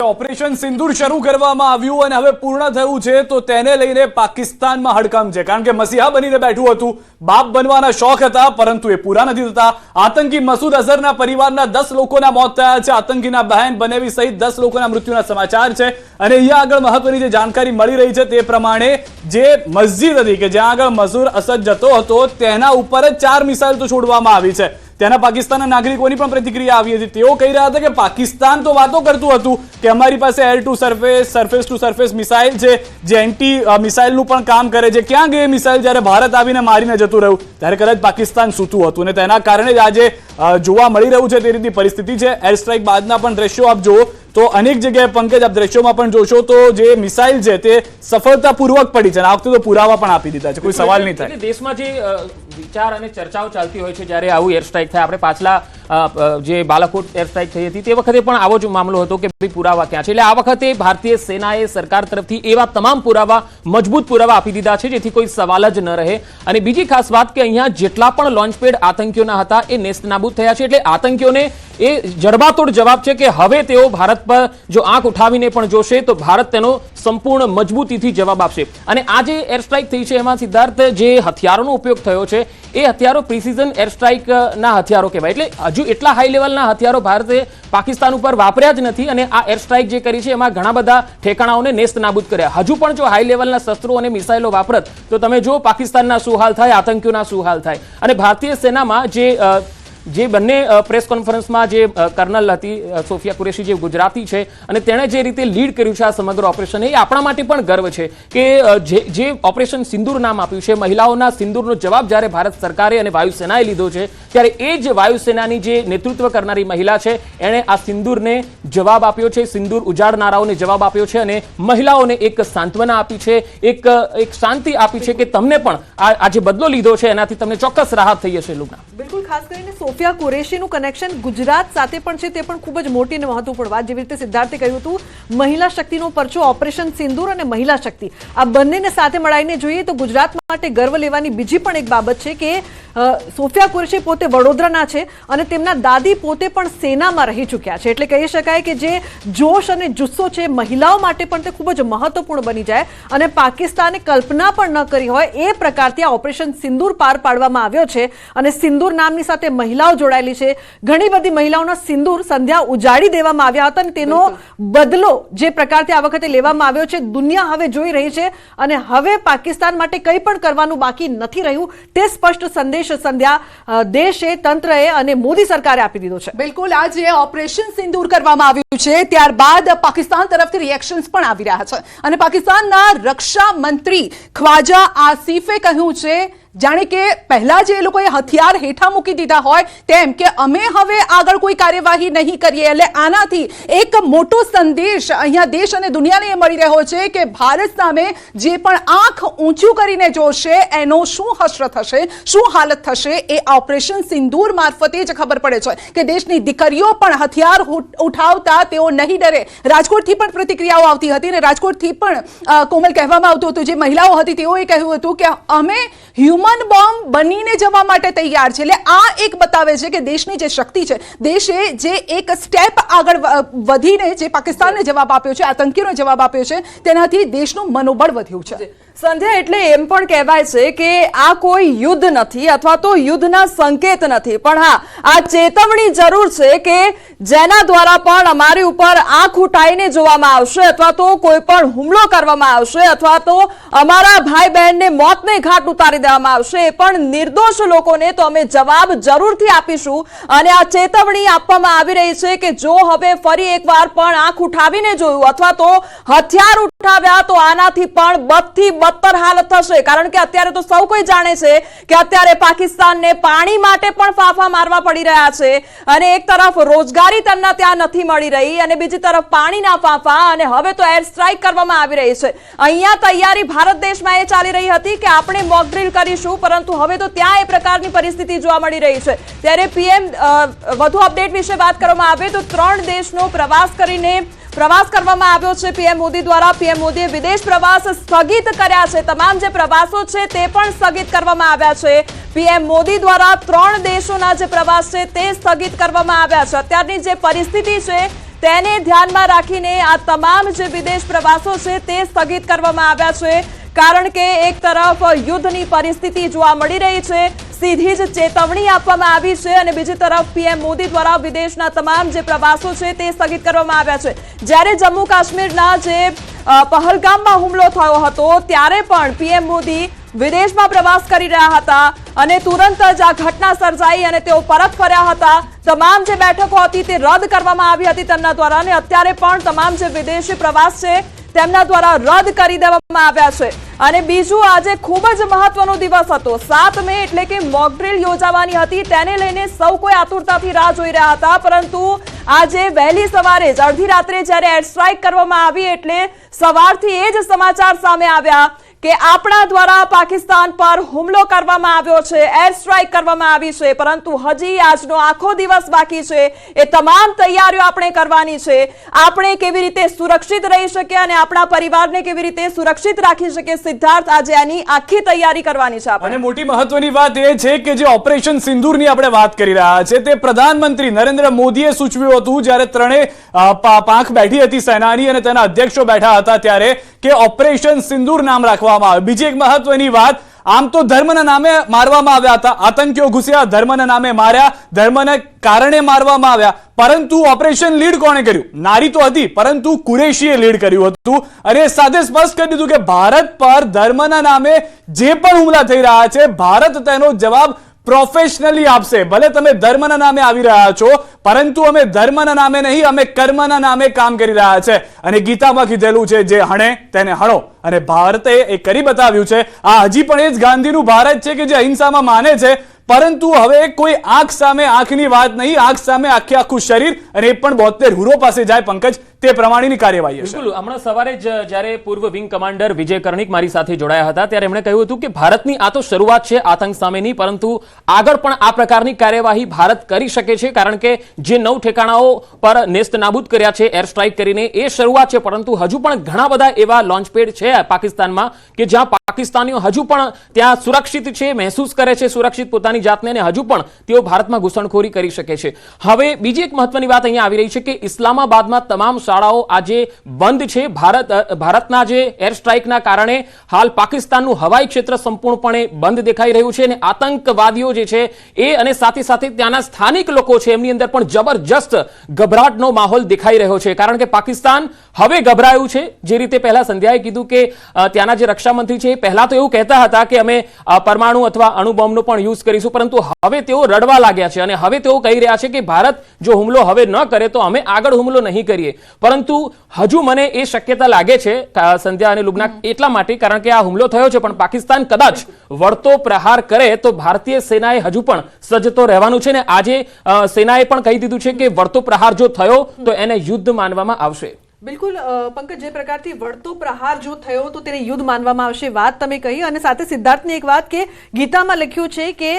Operation સિંદૂર શરૂ કરવામાં આવ્યું અને હવે પૂર્ણ થયું છે તો તેને લઈને પાકિસ્તાનમાં હડકંપ છે, કારણ કે મસીહા બનીને બેઠું હતું, બાપ બનવાના શોખ હતા, પરંતુ એ પૂરા નથી થતા। આતંકી મસૂદ અઝહરના પરિવારના 10 લોકોના મોત થયા છે, આતંકીના બહેન બનેવી સહિત 10 લોકોના મૃત્યુના સમાચાર છે। અને અહીંયા આગળ મહત્વની જે જાણકારી મળી રહી છે તે પ્રમાણે જે મસ્જિદ હતી કે જ્યાં આગળ મસૂદ અઝહર જતો હતો તેના ઉપર જ 4 મિસાઇલ તો છોડવામાં આવી છે। તેના પાકિસ્તાનના નાગરિકોની પણ પ્રતિક્રિયા આવી હતી। તેઓ કહી રહ્યા હતા કે પાકિસ્તાન તો વાતો કરતું હતું કે અમારી પાસે air two surface, surface two surface missile છે જે એન્ટી મિસાઇલનું પણ કામ કરે છે। ક્યાં ગઈ મિસાઇલ જ્યારે ભારત આવીને મારીને જતું રહ્યું ત્યારે કદાચ પાકિસ્તાન સૂતું હતું અને તેના કારણે જ આજે જોવા મળી રહ્યું છે તે રીતની પરિસ્થિતિ છે। એર સ્ટ્રાઇક બાદના પણ દ્રશ્યો આપ જુઓ તો અનેક જગ્યાએ પંકજ આપ દ્રશ્યોમાં પણ જોશો તો જે મિસાઇલ છે તે સફળતાપૂર્વક પડી છે અને આ વખતે તો પુરાવા પણ આપી દીધા છે, કોઈ સવાલ નહીં થાય। દેશમાં જે વિચાર અને ચર્ચાઓ ચાલતી હોય છે જ્યારે આવું એર સ્ટ્રાઇક થાય, આપણે પાછલા જે બાલાકોટ એર સ્ટ્રાઇક થઈ હતી તે વખતે પણ આવો જ મામલો હતો કે ભાઈ પુરાવા ક્યાં છે, એટલે આ વખતે ભારતીય સેનાએ સરકાર તરફથી એવા તમામ પુરાવા, મજબૂત પુરાવા આપી દીધા છે જેથી કોઈ સવાલ જ ન રહે। અને બીજી ખાસ વાત કે અહીંયા જેટલા પણ લોન્ચપેડ આતંકીઓના હતા એ નેસ્તનાબૂદ થયા છે, એટલે આતંકીઓને એ જડબાતોડ જવાબ છે કે હવે તેઓ ભારત પર જો આંખ ઉઠાવીને પણ જોશે તો ભારત તેનો સંપૂર્ણ મજબૂતીથી જવાબ આપશે। અને આ જે એર સ્ટ્રાઇક થઈ છે એમાં સિદ્ધાર્થ જે હથિયારોનો ઉપયોગ થયો છે એ હથિયારો પ્રિસિઝન એર સ્ટ્રાઇકના હથિયારો કહેવાય, એટલે હજુ એટલા હાઈ લેવલના હથિયારો ભારતે પાકિસ્તાન ઉપર વાપર્યા જ નથી અને આ એર સ્ટ્રાઇક જે કરી છે એમાં ઘણા બધા ઠેકાણાઓને નેસ્ત નાબૂદ કર્યા। હજુ પણ જો હાઈ લેવલના શસ્ત્રો અને મિસાઇલો વાપરત તો તમે જો પાકિસ્તાનના શું હાલ થાય, આતંકીઓના શું હાલ થાય। અને ભારતીય સેનામાં જે બંને પ્રેસ કોન્ફરન્સમાં જે કર્નલ હતી સોફિયા કુરેશી, જે ગુજરાતી છે અને તેણે જે રીતે લીડ કર્યું છે આ સમગ્ર ઓપરેશન, એ આપણા માટે પણ ગર્વ છે કે જે ઓપરેશન સિંદૂર નામ આપ્યું છે, મહિલાઓના સિંદૂરનો જવાબ જ્યારે ભારત સરકારે અને વાયુસેનાએ લીધો છે ત્યારે એ જ વાયુસેનાની જે નેતૃત્વ કરનારી મહિલા છે એણે આ સિંદૂરને જવાબ આપ્યો છે, સિંદૂર ઉજાડનારાઓને જવાબ આપ્યો છે અને મહિલાઓને એક સાંત્વના આપી છે, એક શાંતિ આપી છે કે તમને પણ આ જે બદલો લીધો છે એનાથી તમને ચોક્કસ રાહત થઈ હશે। લુગના બિલકુલ, ખાસ કરીને સોફિયા કુરેશીનું કનેક્શન ગુજરાત સાથે પણ છે, તે પણ ખૂબ જ મોટી અને મહત્વપૂર્ણ વાત। જેવી રીતે સિદ્ધાર્થે કહ્યું હતું, મહિલા શક્તિનો પરચો ઓપરેશન સિંદૂર અને મહિલા શક્તિ આ બંનેને સાથે મળાઈને જોઈએ તો ગુજરાત માટે ગર્વ લેવાની બીજી પણ એક બાબત છે કે સોફિયા કુરેશી પોતે વડોદરાના છે અને તેમના દાદી પોતે પણ સેનામાં રહી ચૂક્યા છે, એટલે કહી શકાય કે જે જોશ અને જુસ્સો છે મહિલાઓ માટે પણ તે ખૂબ જ મહત્વપૂર્ણ બની જાય અને પાકિસ્તાને કલ્પના પણ ન કરી હોય એ પ્રકારથી આ ઓપરેશન સિંદૂર પાર પાડવામાં આવ્યો છે। અને સિંદૂર નામની સાથે મહિલાઓ જોડાયેલી છે, ઘણી બધી મહિલાઓના સિંદૂર સંધ્યા ઉજાડી દેવામાં આવ્યા હતા અને તેનો બદલો જે પ્રકારથી આ વખતે લેવામાં આવ્યો છે દુનિયા હવે જોઈ રહી છે અને હવે પાકિસ્તાન માટે કંઈ પણ કરવાનું બાકી નથી રહ્યું તે સ્પષ્ટ સંદેશ સંધ્યા દેશે, તંત્રએ અને મોદી સરકારે આપી દીધો છે। બિલકુલ, આ જે ઓપરેશન સિંદૂર કરવામાં આવ્યું છે ત્યારબાદ પાકિસ્તાન તરફથી રિએક્શન્સ પણ આવી રહ્યા છે અને પાકિસ્તાનના રક્ષા મંત્રી ખ્વાજા આસિફે કહ્યું છે જાણે કે પહેલા જે એ લોકોએ હથિયાર હેઠા મૂકી દીધા હોય તેમ કે અમે હવે આગળ કોઈ કાર્યવાહી નહીં કરીએ। એટલે આનાથી એક મોટો સંદેશ અહીંયા દેશ અને દુનિયાને મળી રહ્યો છે કે ભારત સામે જે પણ આંખ ઊંચું કરીને જોશે એનો શું હસરત થશે, શું હાલત થશે એ ઓપરેશન સિંદૂર મારફતે જ ખબર પડે છે કે દેશની દીકરીઓ પણ હથિયાર ઉઠાવતા તેઓ નહીં ડરે। રાજકોટથી પણ પ્રતિક્રિયાઓ આવતી હતી અને રાજકોટથી પણ કોમલ કહેવામાં આવતું હતું, જે મહિલાઓ હતી તેઓએ કહ્યું હતું કે અમે હ્યુમન બોમ્બ બનીને જવા માટે તૈયાર છે। એટલે આ એક બતાવે છે કે દેશની જે શક્તિ છે, દેશે જે એક સ્ટેપ આગળ વધીને જે પાકિસ્તાનને જવાબ આપ્યો છે, આતંકીઓને જવાબ આપ્યો છે, તેનાથી દેશનું મનોબળ વધ્યું છે। સંધ્યા, એટલે એમ પણ કહેવાય છે કે આ કોઈ યુદ્ધ નથી અથવા તો યુદ્ધના સંકેત નથી, પણ હા આ ચેતવણી જરૂર છે કે જેના દ્વારા પણ અમારી ઉપર આંખ ઉઠાઈને જોવામાં આવશે અથવા તો કોઈ પણ હુમલો કરવામાં આવશે અથવા તો અમારા ભાઈ બહેનને મોતને ઘાટ ઉતારી દેવામાં આવશે, એ પણ નિર્દોષ લોકોને તો અમે જવાબ જરૂરથી આપીશું। અને આ ચેતવણી આપવામાં આવી રહી છે કે જો હવે ફરી એકવાર પણ આંખ ઉઠાવીને જોયું અથવા તો હથિયાર ઉઠાવ્યા તો આનાથી પણ બદથી બદતર હાલત થશે। કારણ કે અત્યારે તો સૌ કોઈ જાણે છે કે અત્યારે પાકિસ્તાનને પાણી માટે પણ ફાફા મારવા પડી રહ્યા છે અને એક તરફ રોજગારી તેમના ત્યાં નથી મળી રહી અને બીજી તરફ પાણીના ફાફા અને હવે તો એર સ્ટ્રાઇક કરવામાં આવી રહી છે। અહીંયા તૈયારી ભારત દેશમાં એ ચાલી રહી હતી કે આપણે મોક ડ્રીલ કરીશું, પરંતુ હવે તો ત્યાં એ પ્રકારની પરિસ્થિતિ જોવા મળી રહી છે। ત્યારે પીએમ વધુ અપડેટ વિશે વાત કરવામાં આવે તો 3 દેશનો પ્રવાસ કરવામાં આવ્યો છે પીએમ મોદી દ્વારા। પીએમ મોદીએ વિદેશ પ્રવાસ સ્થગિત કર્યા છે, તમામ જે પ્રવાસો છે તે પણ સ્થગિત કરવામાં આવ્યા છે। પીએમ મોદી દ્વારા 3 દેશોના જે પ્રવાસ છે તે સ્થગિત કરવામાં આવ્યા છે। અત્યારની જે પરિસ્થિતિ છે તેને ધ્યાનમાં રાખીને આ તમામ જે વિદેશ પ્રવાસો છે તે સ્થગિત કરવામાં આવ્યા છે, કારણ કે એક તરફ યુદ્ધની પરિસ્થિતિ જોવા મળી રહી છે, સીધી જ ચેતવણી આપવામાં આવી છે, અને બીજી તરફ પીએમ મોદી દ્વારા વિદેશના તમામ જે પ્રવાસો છે તે સ્થગિત કરવામાં આવ્યા છે. જ્યારે જમ્મુ કાશ્મીરના જે પહલગામમાં હુમલો થયો હતો ત્યારે પણ પીએમ મોદી વિદેશમાં પ્રવાસ કરી રહ્યા હતા અને તુરંત જ આ ઘટના સર્જાઈ અને તેઓ પરત ફર્યા હતા. તમામ જે બેઠકો હતી તે રદ કરવામાં આવી હતી તેમના દ્વારા, અને અત્યારે પણ તમામ જે વિદેશી પ્રવાસ છે તેમના દ્વારા રદ કરી દેવામાં આવ્યા છે. અને બીજું, આજે ખૂબ જ મહત્વનો દિવસ હતો, 7 મે, એટલે કે મોક ડ્રીલ યોજાવાની હતી. તેને લઈને સૌ કોઈ આતુરતાથી રાહ જોઈ રહ્યા હતા, પરંતુ આજે વહેલી સવારે જ અડધી રાત્રે જ્યારે એર સ્ટ્રાઇક કરવામાં આવી એટલે સવારથી એ જ સમાચાર સામે આવ્યા કે આપણા દ્વારા પાકિસ્તાન પર હુમલો કરવામાં આવ્યો છે, એર સ્ટ્રાઇક કરવામાં આવી છે, પરંતુ હજી આજનો આખો દિવસ બાકી છે. એ તમામ તૈયારીઓ આપણે કરવાની છે. આપણે કેવી રીતે સુરક્ષિત રહી શકીએ અને આપણા પરિવારને કેવી રીતે સુરક્ષિત રાખી શકીએ, સિદ્ધાર્થ, આજે આની આખી તૈયારી કરવાની છે આપણે. અને મોટી મહત્વની વાત એ છે કે જે ઓપરેશન સિંદૂરની આપણે વાત કરી રહ્યા છે તે પ્રધાનમંત્રી નરેન્દ્ર મોદીએ સૂચવ્યું હતું જ્યારે ત્રણેય પાંખ બેઠી હતી સેનાની અને તેના અધ્યક્ષો બેઠા હતા ત્યારે, કે ઓપરેશન સિંદૂર નામ રાખવામાં આવે. બીજી એક મહત્વની વાત, આમ તો ધર્મના નામે મારવામાં આવ્યા હતા, આતંકીઓ ઘૂસ્યા, ધર્મના નામે માર્યા, ધર્મને કારણે મારવામાં આવ્યા, પરંતુ ઓપરેશન લીડ કોણે કર્યું? નારી તો હતી, પરંતુ કુરેશીએ લીડ કર્યું હતું અને સાથે સ્પષ્ટ કરી દીધું કે ભારત પર ધર્મના નામે જે પણ હુમલા થઈ રહ્યા છે ભારત તેનો જવાબ પ્રોફેશનલી આપશે. ભલે તમે ધર્મના નામે આવી રહ્યા છો, પરંતુ અમે ધર્મના નામે નહીં, અમે કર્મના નામે કામ કરી રહ્યા છે. અને ગીતામાં કીધેલું છે, જે હણે તેને હણો, અને ભારતે એ કરી બતાવ્યું છે. આ હજી પણ એ જ ગાંધીનું ભારત છે કે જે અહિંસામાં માને છે, પરંતુ હવે કોઈ આંખ સામે આંખની વાત નહીં, આંખ સામે આખે આખું શરીર, અને એ પણ 72 હુરો પાસે જાય પંકજ, તે પ્રમાણેની કાર્યવાહી હશે. બિલકુલ. હમણાં સવારે જ જ્યારે પૂર્વ વિંગ કમાન્ડર વિજય કર્ણિક મારી સાથે જોડાયા હતા ત્યારે એમણે કહ્યું હતું કે ભારતની આ તો શરૂઆત છે આતંક સામેની, પરંતુ આગળ પણ આ પ્રકારની કાર્યવાહી ભારત કરી શકે છે, કારણ કે જે 9 ઠેકાણાઓ પર નેસ્ત નાબૂદ કર્યા છે એર સ્ટ્રાઇક કરીને, એ શરૂઆત છે, પરંતુ હજુ પણ ઘણા બધા એવા લોન્ચપેડ છે પાકિસ્તાનમાં કે જ્યાં પાકિસ્તાનીઓ હજુ પણ ત્યાં સુરક્ષિત છે, મહેસૂસ કરે છે સુરક્ષિત પોતાની જાતને, અને હજુ પણ તેઓ ભારતમાં ઘૂસણખોરી કરી શકે છે. હવે બીજી એક મહત્વની વાત અહીંયા આવી રહી છે કે ઇસ્લામાબાદમાં તમામ શાળાઓ આજે બંધ છે. ભારતના જે એર સ્ટ્રાઇકના કારણે હાલ પાકિસ્તાનનું હવાઈ ક્ષેત્ર સંપૂર્ણપણે બંધ દેખાઈ રહ્યું છે, અને આતંકવાદીઓ જે છે એ અને સાથે સાથે ત્યાંના સ્થાનિક લોકો છે એમની અંદર પણ જબરજસ્ત ગભરાટનો માહોલ દેખાઈ રહ્યો છે, કારણ કે પાકિસ્તાન હવે ગભરાયું છે. જે રીતે પહેલા સંધ્યાએ કીધું કે ત્યાંના જે રક્ષામંત્રી છે એ પહેલા તો એવું કહેતા હતા કે અમે પરમાણુ અથવા અણુબોમ્બનો પણ યુઝ કરીશું, પરંતુ હવે તેઓ રડવા લાગ્યા છે અને હવે તેઓ કહી રહ્યા છે કે ભારત જો હુમલો હવે ન કરે તો અમે આગળ હુમલો નહીં કરીએ. પરંતુ હજુ મને એ શક્યતા લાગે છે સંધ્યા અને લુગ્ના એટલા માટે કારણ કે આ હુમલો થયો છે, પણ પાકિસ્તાન કદાચ વળતો પ્રહાર કરે તો ભારતીય સેનાએ હજુ પણ સજ્જ તો રહેવાનું છે, ને આજે સેનાએ પણ કહી દીધું છે કે વળતો પ્રહાર જો થયો તો એને યુદ્ધ માનવામાં આવશે. બિલકુલ પંકજ, જે પ્રકારથી વળતો પ્રહાર જો થયો તો તેને યુદ્ધ માનવામાં આવશે, વાત તમે કહી. અને સાથે સિદ્ધાર્થની એક વાત કે ગીતામાં લખ્યું છે કે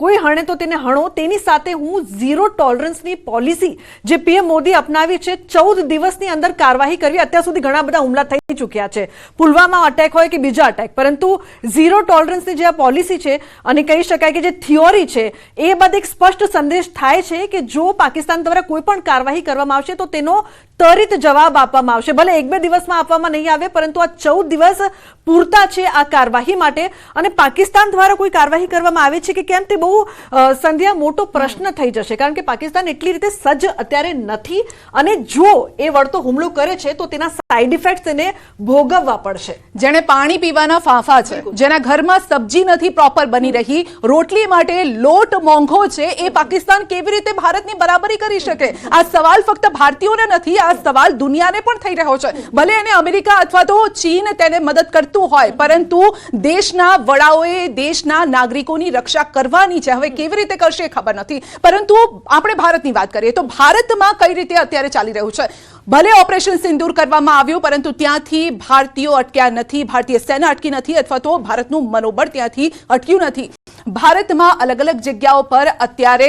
કોઈ હણે તો તેને હણો, તેની સાથે હું ઝીરો ટોલરન્સની પોલિસી જે પીએમ મોદી અપનાવી છે, 14 દિવસની અંદર કાર્યવાહી કરવી. અત્યાર સુધી ઘણા બધા હુમલા થઈ ચૂક્યા છે, પુલવામા અટેક હોય કે બીજા અટેક, પરંતુ ઝીરો ટોલરન્સની જે આ પોલિસી છે અને કહી શકાય કે જે થિયોરી છે એ બાદ એક સ્પષ્ટ સંદેશ થાય છે કે જો પાકિસ્તાન દ્વારા કોઈ પણ કાર્યવાહી કરવામાં આવશે તો તેનો ત્વરિત જવાબ આપવામાં આવશે. ભલે 1-2 દિવસમાં આપવામાં નહીં આવે, પરંતુ આ 14 દિવસ પૂરતા છે આ કાર્યવાહી માટે. અને પાકિસ્તાન દ્વારા કોઈ કાર્યવાહી કરવામાં આવે છે કે કેમ તે બહુ સંધ્યા મોટો પ્રશ્ન થઈ જશે, કારણ કે પાકિસ્તાન એટલી રીતે સજ્જ અત્યારે નથી, અને જો એ વળતો હુમલો કરે છે તો તેના સાઇડ ઇફેક્ટ તેને ભોગવવા પડશે. જેને પાણી પીવાના ફાંફા છે, જેના ઘરમાં સબ્જી નથી પ્રોપર બની રહી, રોટલી માટે લોટ મોંઘો છે, એ પાકિસ્તાન કેવી રીતે ભારતની બરાબરી કરી શકે? આ સવાલ ફક્ત ભારતીયોને નથી, આ સવાલ દુનિયાને પણ થઈ રહ્યો છે. ભલે એને અમેરિકા અથવા તો ચીન તેને મદદ કરતું હોય, પરંતુ દેશના વડાઓએ દેશના નાગરિકોની રક્ષા કરવાની છે. હવે કેવી રીતે કરશે ખબર નથી, પરંતુ આપણે ભારતની વાત કરીએ તો ભારતમાં કઈ રીતે અત્યારે ચાલી રહ્યું છે. ભલે ઓપરેશન સિંદૂર કરવામાં આવ્યું પરંતુ ત્યાંથી ભારતીયો અટક્યા નથી, ભારતીય સેના અટકી નથી અથવા તો ભારતનું મનોબળ ત્યાંથી અટક્યું નથી. ભારતમાં અલગ અલગ જગ્યાઓ પર અત્યારે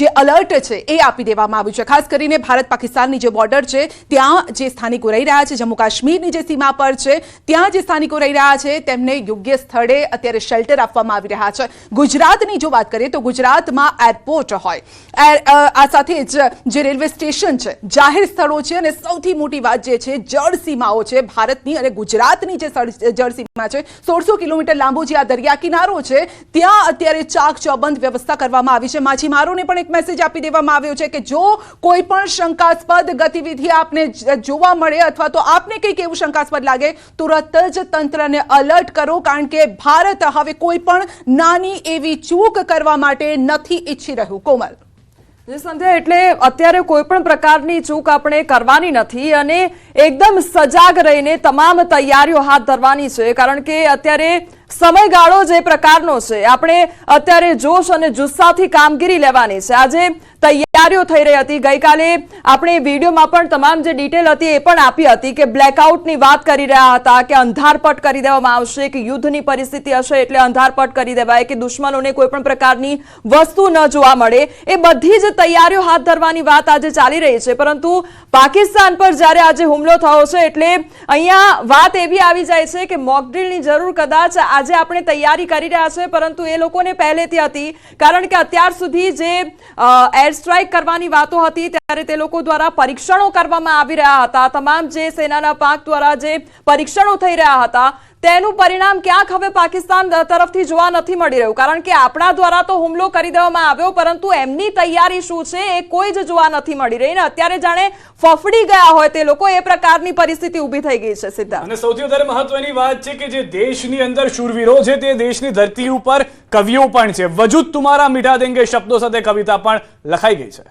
જે અલર્ટ છે એ આપી દેવામાં આવ્યું છે. ખાસ કરીને ભારત પાકિસ્તાનની જે બોર્ડર છે ત્યાં જે સ્થાનિકો રહી રહ્યા છે, જમ્મુ કાશ્મીરની જે સીમા પર છે ત્યાં જે સ્થાનિકો રહી રહ્યા છે તેમને યોગ્ય સ્થળે અત્યારે શેલ્ટર આપવામાં આવી રહ્યા છે. ગુજરાતની જો વાત કરીએ તો ગુજરાતમાં એરપોર્ટ હોય, આ સાથે જ જે રેલવે સ્ટેશન છે, જાહેર સ્થળો છે અને સૌથી મોટી વાત જે છે જળ સીમાઓ છે ભારતની અને ગુજરાતની જે જળ સીમા છે 1600 કિલોમીટર લાંબો જે આ દરિયા કિનારો છે ત્યાં અત્યારે ચાક ચોબંધ વ્યવસ્થા કરવામાં આવી છે. માછીમારોને પણ એક મેસેજ આપી દેવામાં આવ્યો છે કે જો કોઈ પણ શંકાસ્પદ ગતિવિધિ આપને જોવા મળે અથવા તો આપને કંઈક એવું શંકાસ્પદ લાગે તુરંત જ તંત્રને અલર્ટ કરો, કારણ કે ભારત હવે કોઈ પણ નાની એવી ચૂક કરવા માટે નથી ઈચ્છી રહ્યું. કોમલ, સંધ્યા, એટલે અત્યારે કોઈ પણ પ્રકારની ચૂક આપણે કરવાની નથી અને એકદમ સજાગ રહીને તમામ તૈયારીઓ હાથ ધરવાની છે, કારણ કે અત્યારે સમયગાળો જે પ્રકારનો છે આપણે અત્યારે જોશ અને જુસ્સાથી કામગીરી લેવાની છે. આજે તૈયારીઓ થઈ રહી હતી, ગઈકાલે આપણે વિડીયોમાં પણ તમામ જે ડિટેલ હતી એ પણ આપી હતી કે બ્લેકઆઉટની વાત કરી રહ્યા હતા કે અંધારપટ કરી દેવામાં આવશે, કે યુદ્ધની પરિસ્થિતિ હશે એટલે અંધારપટ કરી દેવાય, કે દુશ્મનોને કોઈ પણ પ્રકારની વસ્તુ ન જોવા મળે. એ બધી જ તૈયારીઓ હાથ ધરવાની વાત આજે ચાલી રહી છે. પરંતુ પાકિસ્તાન પર જ્યારે આજે હુમલો થયો છે એટલે અહીંયા વાત એવી આવી જાય છે કે મોકડ્રીલની જરૂર કદાચ આજે આપણે તૈયારી કરી રહ્યા છે પરંતુ એ લોકોને પહેલેથી હતી, કારણ કે અત્યાર સુધી જે એર સ્ટ્રાઇક કરવાની વાતો હતી ત્યારે તે લોકો દ્વારા પરીક્ષણો કરવામાં આવી રહ્યા હતા. તમામ જે સેનાના પાંખ દ્વારા જે પરીક્ષણો થઈ રહ્યા હતા તેનું પરિણામ ક્યાંક હવે પાકિસ્તાન તરફથી જોવા નથી મળી રહ્યું, કારણ કે આપણા દ્વારા તો હુમલો કરી દેવામાં આવ્યો પરંતુ એમની તૈયારી શું છે એ કોઈ જ જોવા નથી મળી રહી ને અત્યારે જાણે ફફડી ગયા હોય તે લોકો, એ પ્રકારની પરિસ્થિતિ ઊભી થઈ ગઈ છે. સિદ્ધાર્થ, અને સૌથી વધારે મહત્વની વાત છે કે જે દેશની અંદર શૂરવીરો છે તે દેશની ધરતી ઉપર કવિઓ પણ છે. વજૂદ તુમ્હારા મિટા દેંગે શબ્દો સાથે કવિતા પણ લખાઈ ગઈ છે.